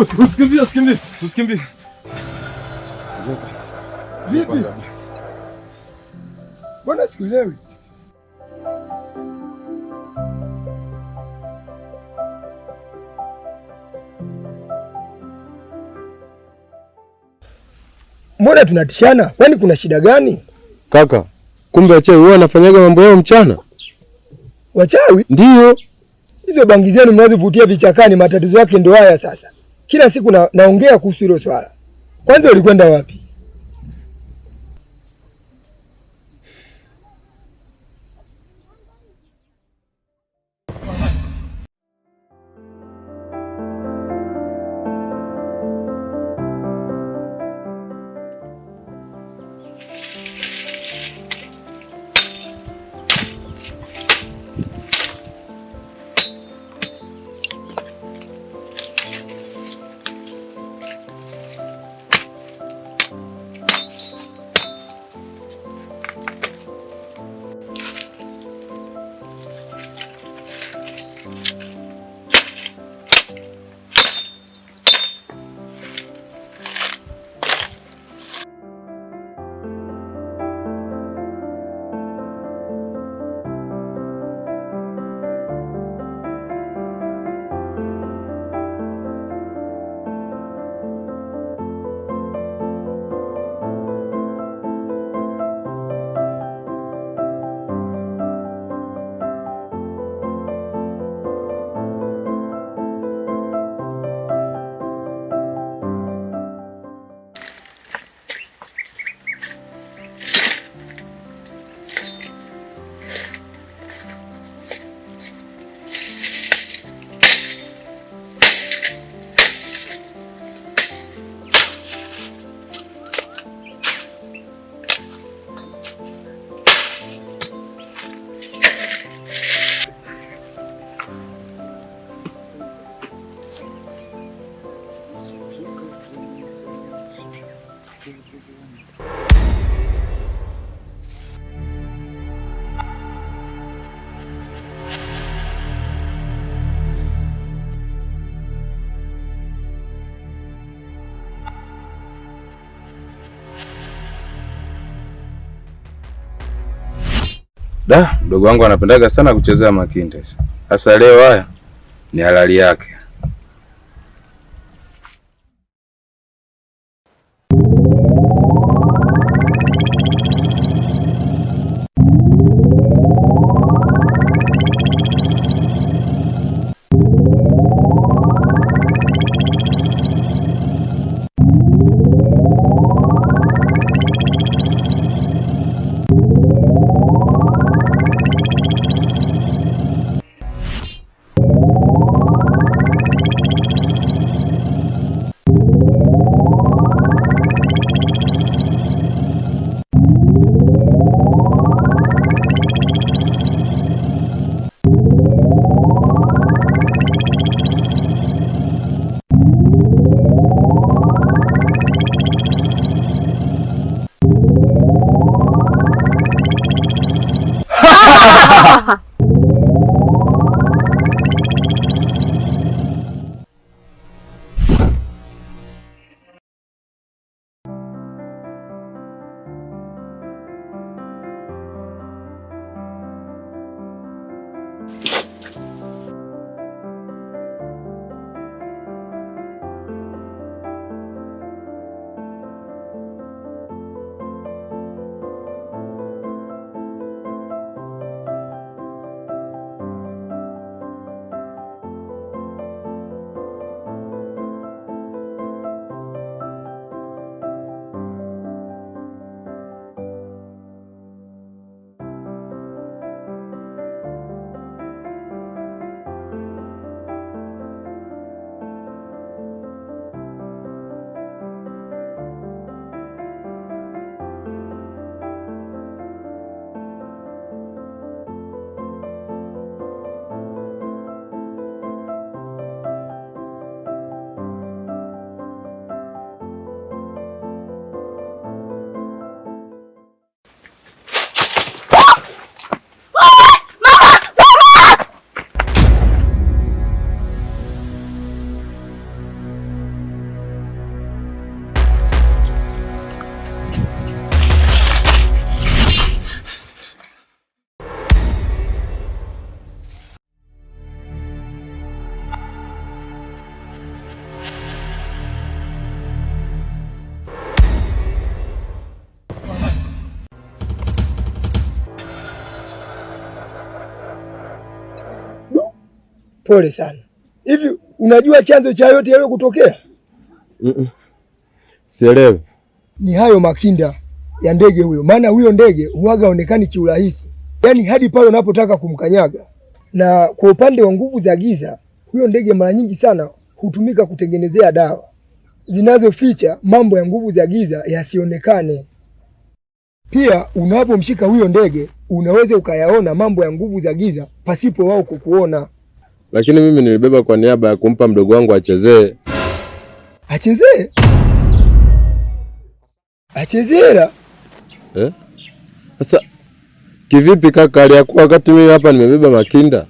Usikimbie. Vipi? Mbona sikuelewi? Mbona tunatishana? Kwani kuna shida gani? Kaka, kumbe wachawi wao wanafanyaga mambo yao mchana? Wachawi? Ndiyo. Hizo bangi zenu mnazovutia vichakani, matatizo yake ndo haya sasa. Kila siku naongea kuhusu hilo swala. Kwanza ulikwenda wapi? Mdogo wangu anapendaga sana kuchezea makinde. Sasa leo haya ni halali yake. Pole sana. Hivi unajua chanzo cha yote yale kutokea? Sielewi. Ni hayo makinda ya ndege huyo, maana huyo ndege huaga onekani kiurahisi, yaani hadi pale unapotaka kumkanyaga. Na kwa upande wa nguvu za giza, huyo ndege mara nyingi sana hutumika kutengenezea dawa zinazoficha mambo ya nguvu za giza yasionekane. Pia unapomshika huyo ndege unaweza ukayaona mambo ya nguvu za giza pasipo wao kukuona. Lakini mimi nilibeba kwa niaba ya kumpa mdogo wangu achezee. Achezee? Achezea? Sasa kivipi kaka, aliyakuwa wakati mimi hapa nimebeba makinda?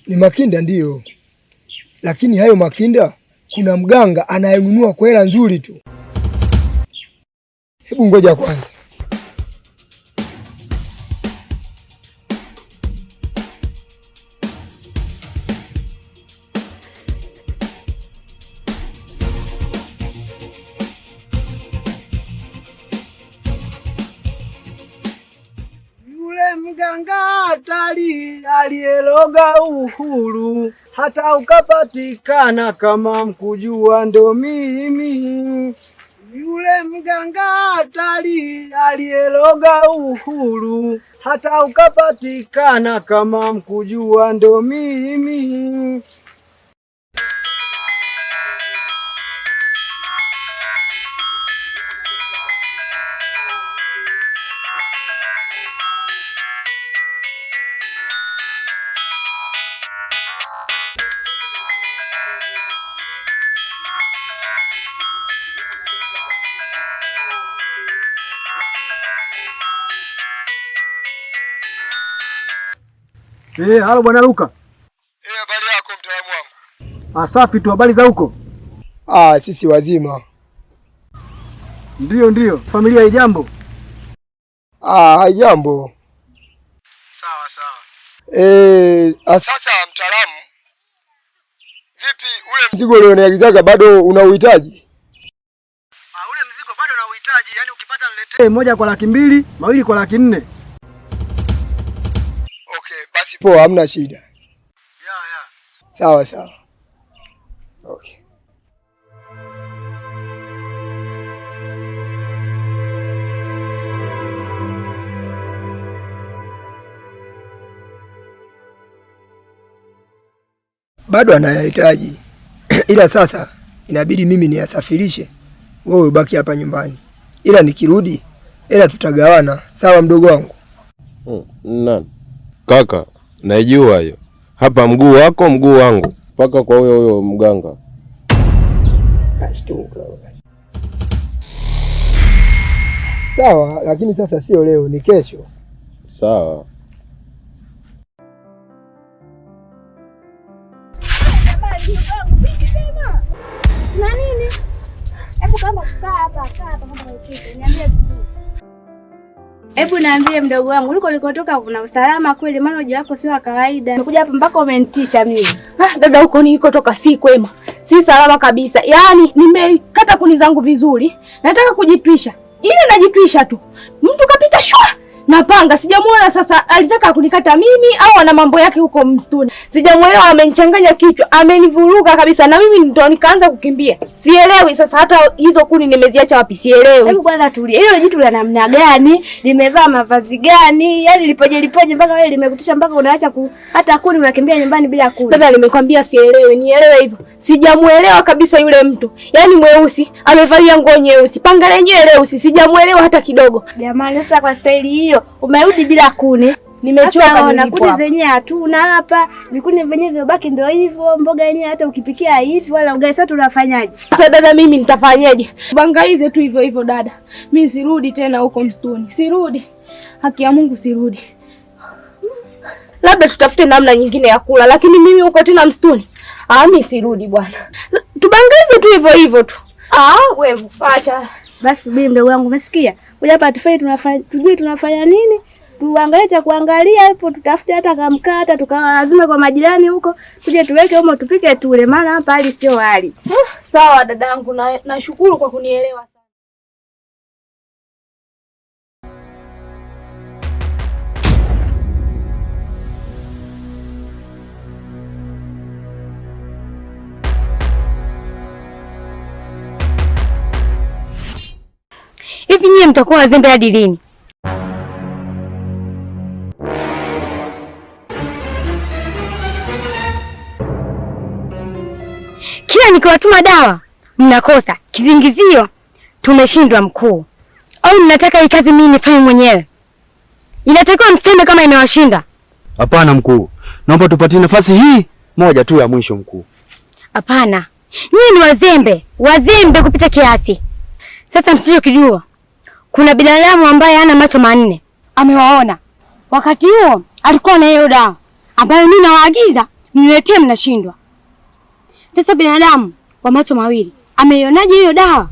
Ni makinda ndiyo, lakini hayo makinda kuna mganga anayenunua kwa hela nzuri tu. Hebu ngoja kwanza. Mganga hatari aliyeloga uhuru, hata ukapatikana kama mkujua ndo mimi. Yule mganga hatari aliyeloga uhuru, hata ukapatikana kama mkujua ndo mimi. Halo bwana Luka. Habari yako mtaalamu wangu? Safi tu, habari za huko? Sisi wazima. Ndio, familia haijambo? Haijambo. Sawa. Sasa mtaalamu, vipi ule mzigo ulioniagizaga bado unauhitaji? Ule mzigo bado unauhitaji, yani ukipata niletee moja kwa 200,000, mawili kwa 400,000. Basi poa, hamna shida. Ya. Sawa. Okay. Bado anayahitaji ila sasa inabidi mimi niyasafirishe, wewe ubaki hapa nyumbani, ila nikirudi ila tutagawana. Sawa mdogo wangu? Nani? Kaka, naijua hiyo. Hapa mguu wako mguu wangu, mpaka kwa huyo mganga. Sawa, lakini sasa sio leo, ni kesho. Sawa. Na nini? Hebu kama kaa hapa kama kitu. Niambie vizuri. Hebu niambie mdogo wangu, ulikotoka kuna usalama kweli? Maana hoja yako sio kawaida. Nimekuja hapa mpaka umenitisha mimi. Dada, huko nilikotoka si kwema. Si salama kabisa. Yaani nimekata kuni zangu vizuri. Nataka kujitwisha. Ile najitwisha tu. Mtu kapita shwa na panga. Sijamuona sasa alitaka kunikata mimi au ana mambo yake huko msituni. Sijamuelewa, amenichanganya kichwa, amenivuruga kabisa na mimi ndo nikaanza kukimbia. Sielewi sasa hata hizo kuni nimeziacha wapi, sielewi. Hebu kwanza tulia. Hilo jitu la namna gani? Limevaa mavazi gani? Yaani lipoje mpaka wewe limekutisha mpaka unaacha hata kuni unakimbia nyumbani bila kuni. Dada, nimekwambia sielewi, nielewe hivyo. Sijamuelewa kabisa yule mtu. Yaani mweusi, amevalia nguo nyeusi, panga lenyewe leusi, sijamuelewa hata kidogo. Jamani, sasa kwa staili hiyo umerudi bila kuni. Nimechoka na kuni zenyewe hatuna hapa. Vikuni vyenyewe vibaki ndio hivyo, mboga yenyewe hata ukipikia hivi wala ugali. Sasa tunafanyaje? Sasa dada, mimi nitafanyaje? Bangaize tu hivyo hivyo dada. Mimi sirudi tena huko msituni. Sirudi. Haki ya Mungu sirudi. Labda tutafute namna nyingine ya kula, lakini mimi huko tena msituni. Mimi sirudi bwana. Tubangaize tu hivyo hivyo tu. Wewe acha. Basi subiri mdogo wangu, umesikia? Kuja hapa tujue tunafanya nini? Tuangalie cha kuangalia hapo, tutafute hata kamkata tukawazime kwa majirani huko, tuje tuweke huko tupike tule, maana hapa hali sio hali. Sawa dadangu, nashukuru kwa kunielewa. Hivi nyie mtakuwa wazembe hadi lini? Kila nikiwatuma dawa mnakosa kizingizio, tumeshindwa mkuu. Au mnataka hii kazi mimi nifanye mwenyewe? Inatakiwa mseme kama imewashinda. Hapana mkuu, naomba tupatie nafasi hii moja tu ya mwisho mkuu. Hapana, nyinyi ni wazembe kupita kiasi. Sasa msichokijua, kuna binadamu ambaye hana macho manne amewaona. Wakati huo alikuwa na hiyo dawa ambayo mimi nawaagiza mniletee, mnashindwa. Sasa binadamu wa macho mawili ameionaje hiyo dawa?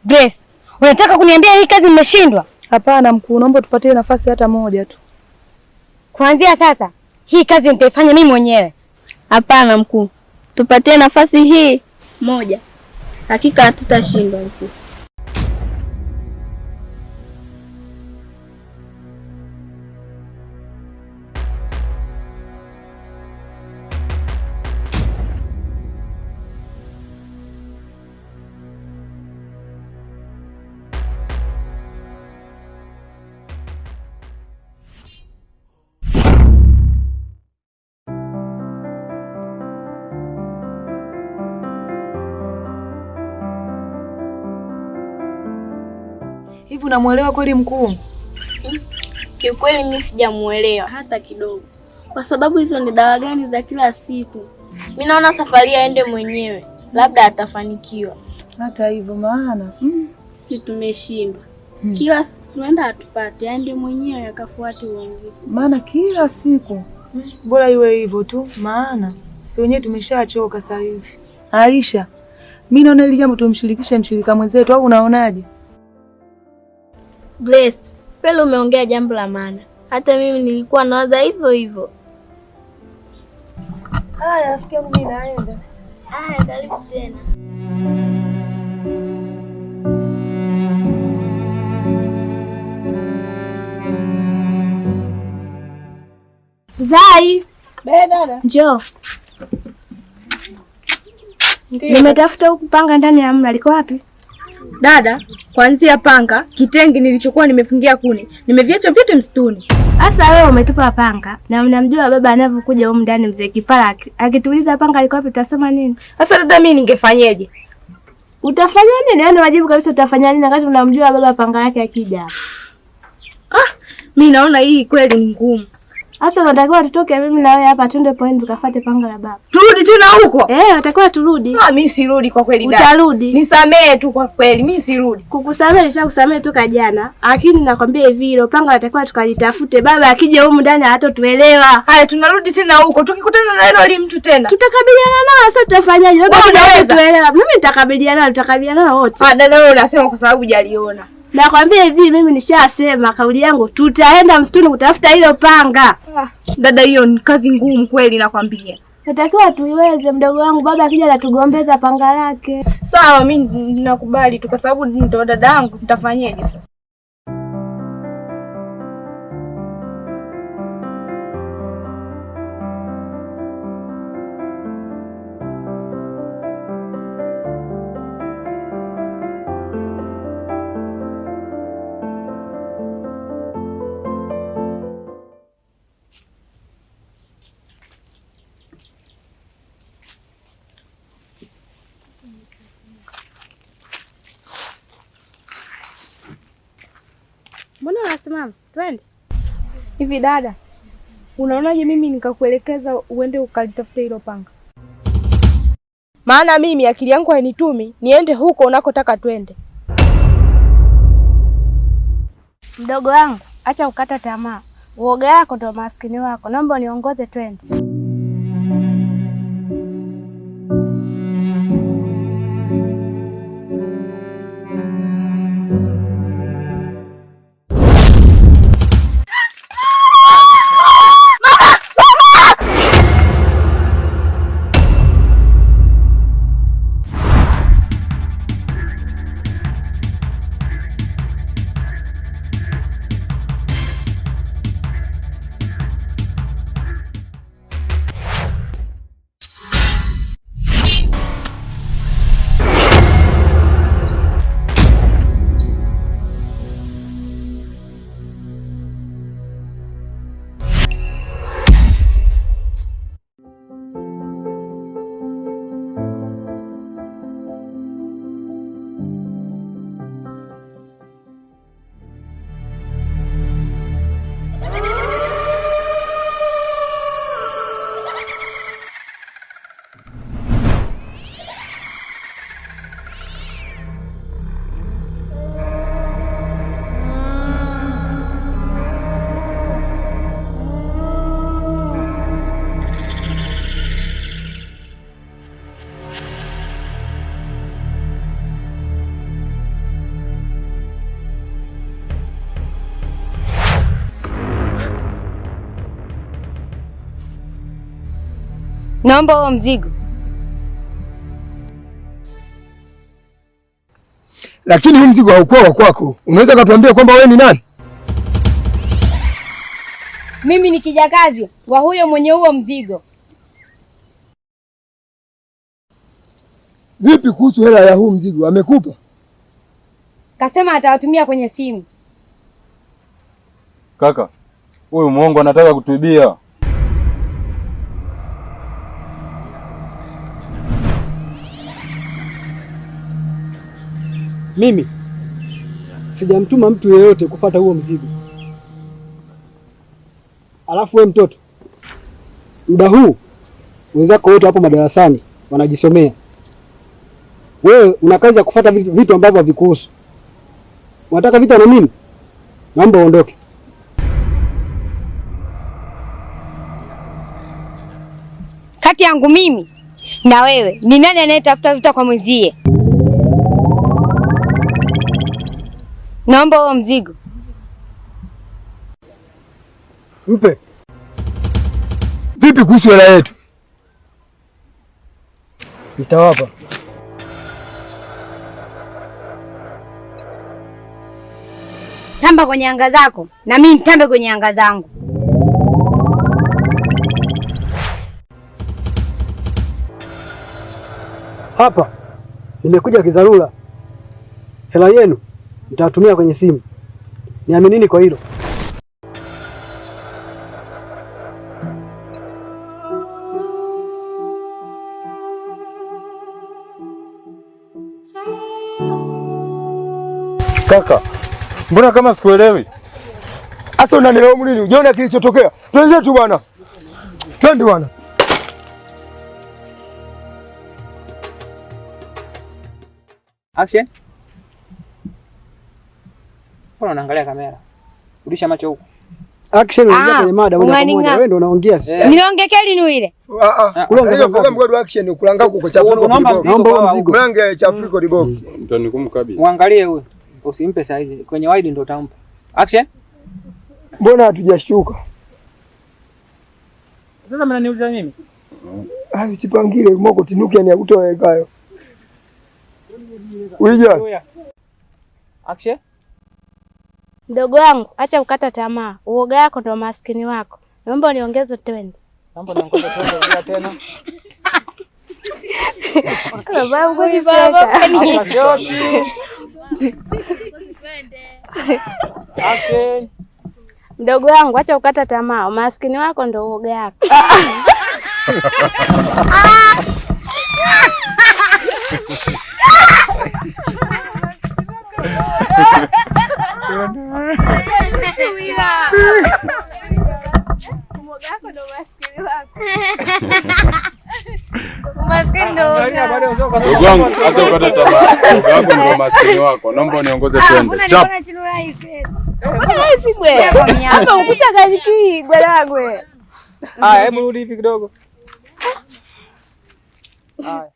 Grace, unataka kuniambia hii kazi mmeshindwa? Hapana mkuu, naomba tupatie nafasi hata moja tu. Kuanzia sasa hii kazi nitaifanya mimi mwenyewe. Hapana mkuu, tupatie nafasi hii moja. Hakika hatutashindwa mkuu. Hivi unamuelewa kweli mkuu? Kiukweli mimi sijamuelewa hata kidogo. Kwa sababu hizo ni dawa gani za kila siku? Mimi naona safari aende mwenyewe, labda atafanikiwa. Hata hivyo maana Sisi tumeshindwa. Kila siku tunaenda atupate, aende mwenyewe akafuate uongozi. Maana kila siku bora iwe hivyo tu, maana si wenyewe tumeshachoka sasa hivi. Aisha, mimi naona ile jambo tumshirikishe mshirika mwenzetu, au unaonaje? Grace, pale umeongea jambo la maana. Hata mimi nilikuwa nawaza hivyo hivyo. Haya, rafiki yangu mimi naenda. Haya, karibu tena. Zai, Dada. njoo. Ndiyo. Nimetafuta huku panga ndani ya mla, liko wapi? Dada, kuanzia panga, kitenge nilichokuwa nimefungia kuni, nimeviacha vyote msituni. Sasa wewe umetupa panga na unamjua baba anavyokuja huko ndani, mzee Kipala akituuliza panga liko wapi tutasema nini? Sasa dada, mimi ningefanyeje? Utafanya nini? Yaani wajibu kabisa, utafanya nini wakati unamjua baba panga yake akija? Mimi naona hii kweli ni ngumu. Sasa unatakiwa tutoke mimi na wewe hapa twende point tukafuate panga la baba. Turudi tena huko? Natakiwa turudi. Mimi sirudi kwa kweli dada. Utarudi. Nisamee tu kwa kweli, mimi sirudi. Kukusamea nishakusamea toka jana, lakini nakwambia hivi hilo panga natakiwa tukalitafute. Baba akija huko ndani hatotuelewa. Haya, tunarudi tena huko. Tukikutana na hilo mtu tena, tutakabiliana nao. Sasa tutafanyaje? Baba unaweza tuelewa. Mimi tutakabiliana wote. Dada, wewe unasema kwa sababu hujaliona. Nakwambia hivi mimi nishasema kauli yangu, tutaenda msituni kutafuta hilo panga. Dada, hiyo ni kazi ngumu kweli nakwambia. Natakiwa tuiweze, mdogo wangu. Baba akija atatugombeza panga lake. Sawa, mimi nakubali tu kwa sababu ndo dada yangu, nitafanyaje sasa? Mbona unasimama? Twende. Hivi dada, unaonaje mimi nikakuelekeza uende ukalitafute hilo panga? Maana mimi akili yangu hainitumi niende huko unakotaka twende. Mdogo wangu, acha ukata tamaa. Uoga yako ndo maskini wako. Naomba uniongoze twende. Naomba huo mzigo. Lakini huu mzigo haukuwa wa kwako. Unaweza kutuambia kwamba wewe ni nani? Mimi ni kijakazi wa huyo mwenye huo mzigo. Vipi kuhusu hela ya huu mzigo? Amekupa? Kasema atawatumia kwenye simu. Kaka, huyu muongo anataka kutuibia. Mimi sijamtuma mtu yeyote kufuata huo mzigo. Alafu we mtoto, muda huu wenzako wote hapo madarasani wanajisomea. Wewe una kazi ya kufuata vitu ambavyo havikuhusu. Unataka vita na mimi? Naomba uondoke. Kati yangu mimi na wewe, ni nani anayetafuta vita kwa mwenzie? Naomba huo mzigo. Mpe. Vipi kuhusu hela yetu? Nitawapa. Tamba kwenye anga zako na mimi nitambe kwenye anga zangu. Hapa nimekuja kizarura. Hela yenu nitawatumia kwenye simu. Niaminini kwa hilo. Kaka, mbona kama sikuelewi? Asa unanilaumu nini? Unaona kilichotokea? Twende tu bwana. Twende bwana. Action. Mbona unaangalia kamera? Rudisha macho huko. Action, unaingia kwenye mada moja kwa moja. Wewe ndio unaongea sasa. Ninaongea keli ni ile. Kulonga kwa mgodi action kulanga huko kwa chafuko. Naomba mzigo. Mlange chafuko di box. Mtanikumu kabisa. Muangalie huyo. Usimpe saizi. Kwenye wide ndio utampa. Action. Mbona hatujashuka? Sasa mnaniuliza mimi? Usipangile moko tinuke ni akutoa ekayo. Uija. Action. Mdogo wangu, acha kukata tamaa. Uoga yako ndio maskini wako. Naomba uniongeze twende. Naomba niongeze twende tena. Baba ngoja sasa. Action. Mdogo wangu, acha kukata tamaa. Maskini wako ndio uoga yako. Ndugu wangu, hata ukata tamaa. Ndugu wangu ndio maskini wako. Naomba niongoze twende. Chap. Hapa ukucha kaniki bwanangu. Hebu rudi hivi kidogo. Haya.